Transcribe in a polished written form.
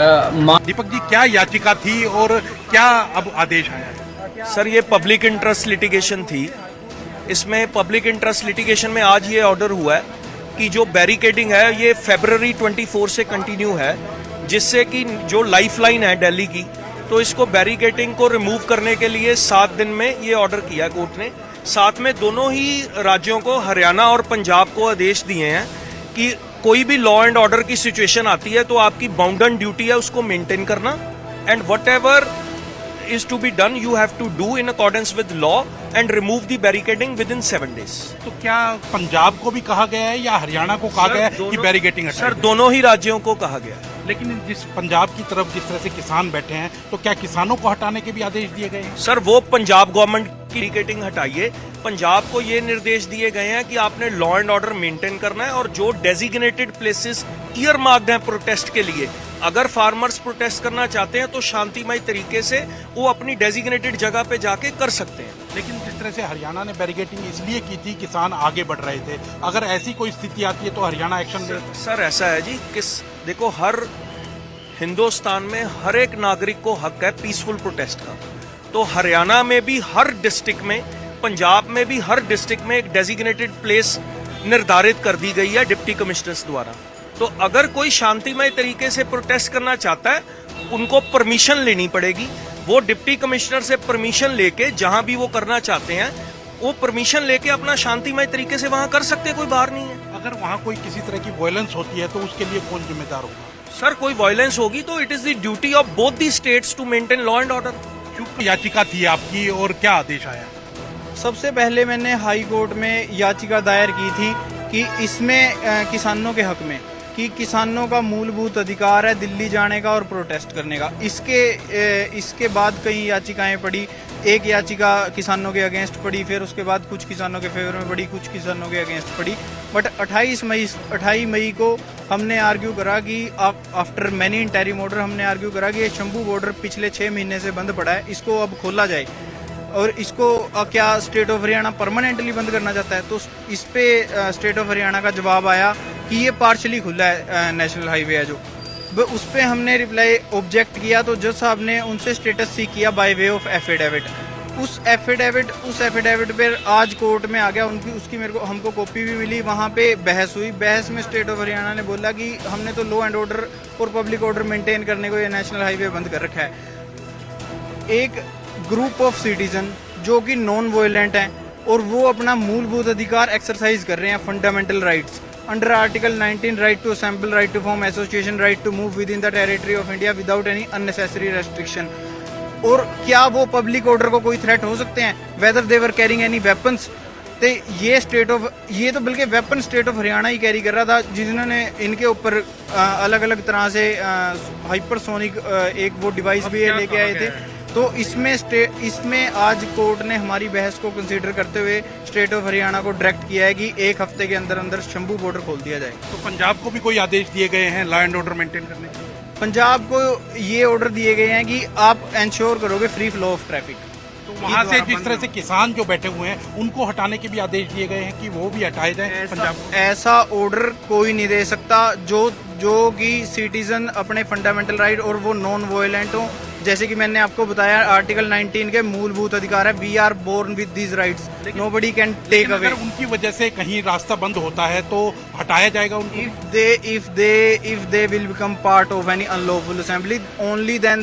दीपक जी, क्या याचिका थी और क्या अब आदेश आया है? सर, ये पब्लिक इंटरेस्ट लिटिगेशन थी। इसमें पब्लिक इंटरेस्ट लिटिगेशन में आज ये ऑर्डर हुआ है कि जो बैरिकेडिंग है ये फरवरी 24 से कंटिन्यू है, जिससे कि जो लाइफलाइन है दिल्ली की, तो इसको बैरिकेडिंग को रिमूव करने के लिए 7 दिन में ये ऑर्डर किया कोर्ट ने। साथ में दोनों ही राज्यों को, हरियाणा और पंजाब को, आदेश दिए हैं कि कोई भी लॉ एंड ऑर्डर की सिचुएशन आती है तो आपकी बाउंडन ड्यूटी है उसको मेंटेन करना, and what ever is to be done you have to do in accordance with law and remove the barricading within 7 days। तो क्या पंजाब को भी कहा गया है या हरियाणा को कहा गया है कि बैरिकेडिंग हटाई सर, जाए? दोनों ही राज्यों को कहा गया है। लेकिन जिस पंजाब की तरफ जिस तरह से किसान बैठे हैं, तो क्या किसानों को हटाने के भी आदेश दिए गए हैं? सर, वो पंजाब गवर्नमेंट की बैरिकेडिंग हटाइए। पंजाब को ये निर्देश दिए गए हैं कि आपने लॉ एंड ऑर्डर मेंटेन करना है, और जो डेजिग्नेटेड प्लेसेस ईयर मार्क्ड हैं प्रोटेस्ट के लिए, अगर फार्मर्स प्रोटेस्ट करना चाहते हैं तो शांतिमय तरीके से वो अपनी डेजिग्नेटेड जगह पे जाके कर सकते हैं। लेकिन जिस तरह से हरियाणा ने बैरिकेडिंग इसलिए की थी, किसान आगे बढ़ रहे थे, अगर ऐसी कोई स्थिति आती है तो हरियाणा एक्शन ले। सर, ऐसा है जी, देखो, हर हिंदुस्तान में हर एक नागरिक को हक है पीसफुल प्रोटेस्ट का। तो हरियाणा में भी हर डिस्ट्रिक्ट में, पंजाब में भी हर डिस्ट्रिक्ट में एक डेजिग्नेटेड प्लेस निर्धारित कर दी गई है डिप्टी कमिश्नर्स द्वारा। तो अगर कोई शांतिमय तरीके से प्रोटेस्ट करना चाहता है, उनको परमिशन लेनी पड़ेगी। वो डिप्टी कमिश्नर से परमिशन लेके जहां भी वो करना चाहते हैं, वो परमिशन लेके अपना शांतिमय तरीके से वहां कर सकते हैं, कोई बाहर नहीं है। अगर वहाँ कोई किसी तरह की वायलेंस होती है तो उसके लिए कौन जिम्मेदार होगा? सर, कोई वायलेंस होगी तो it is the duty of both the states to maintain law and order. क्यों याचिका थी आपकी और क्या आदेश आया? सबसे पहले मैंने हाई कोर्ट में याचिका दायर की थी कि इसमें किसानों के हक में, कि किसानों का मूलभूत अधिकार है दिल्ली जाने का और प्रोटेस्ट करने का। इसके बाद कई याचिकाएं पड़ी। एक याचिका किसानों के अगेंस्ट पड़ी, फिर उसके बाद कुछ किसानों के फेवर में पड़ी, कुछ किसानों के अगेंस्ट पड़ी। बट 28 मई को हमने आर्ग्यू करा कि आफ्टर मैनी इंटरिम ऑर्डर हमने आर्ग्यू करा कि ये शंभू बॉर्डर पिछले 6 महीने से बंद पड़ा है, इसको अब खोला जाए। और इसको क्या स्टेट ऑफ हरियाणा परमानेंटली बंद करना चाहता है? तो इस पे स्टेट ऑफ हरियाणा का जवाब आया कि ये पार्शली खुला है, नेशनल हाईवे है जो। उस पे हमने रिप्लाई ऑब्जेक्ट किया, तो जज साहब ने उनसे स्टेटस सीख किया बाय वे ऑफ एफिडेविट। उस एफिडेविट पे आज कोर्ट में आ गया, उसकी हमको कॉपी भी मिली। वहाँ पे बहस हुई। बहस में स्टेट ऑफ हरियाणा ने बोला कि हमने तो लॉ एंड ऑर्डर और पब्लिक ऑर्डर मेंटेन करने को ये नेशनल हाईवे बंद कर रखा है। एक ग्रुप ऑफ सिटीजन जो कि नॉन वायलेंट हैं और वो अपना मूलभूत अधिकार एक्सरसाइज कर रहे हैं, fundamental rights under article 19, right to assemble, right to form association, right to move within the territory of India without any unnecessary restriction. और क्या वो पब्लिक ऑर्डर को कोई थ्रेट हो सकते हैं? Whether they were carrying any weapons. तो ये तो बल्कि weapon state of Haryana he carry कर रहा था, जिन्होंने इनके ऊपर अलग अलग तरह से हाइपरसोनिक एक वो डिवाइस भी लेके आए थे। तो इसमें आज कोर्ट ने हमारी बहस को कंसीडर करते हुए स्टेट ऑफ हरियाणा को डायरेक्ट किया है कि 1 हफ्ते के अंदर अंदर शंभू बॉर्डर खोल दिया जाए। तो पंजाब को भी कोई आदेश दिए गए हैं लॉ एंड ऑर्डर मेंटेन करने के? पंजाब को ये ऑर्डर दिए गए हैं कि आप इंश्योर करोगे फ्री फ्लो ऑफ ट्रैफिक। तो वहाँ से जिस तरह से किसान जो बैठे हुए हैं उनको हटाने के भी आदेश दिए गए हैं कि वो भी हटाए जाए पंजाब को? ऐसा ऑर्डर कोई नहीं दे सकता जो कि सिटीजन अपने फंडामेंटल राइट और वो नॉन वायलेंट हो। जैसे कि मैंने आपको बताया, आर्टिकल 19 के मूलभूत अधिकार है, we are born with these rights, nobody can take away. उनकी वजह से कहीं रास्ता बंद होता है तो हटाया जाएगा उनको? If they will become part of any unlawful assembly, only then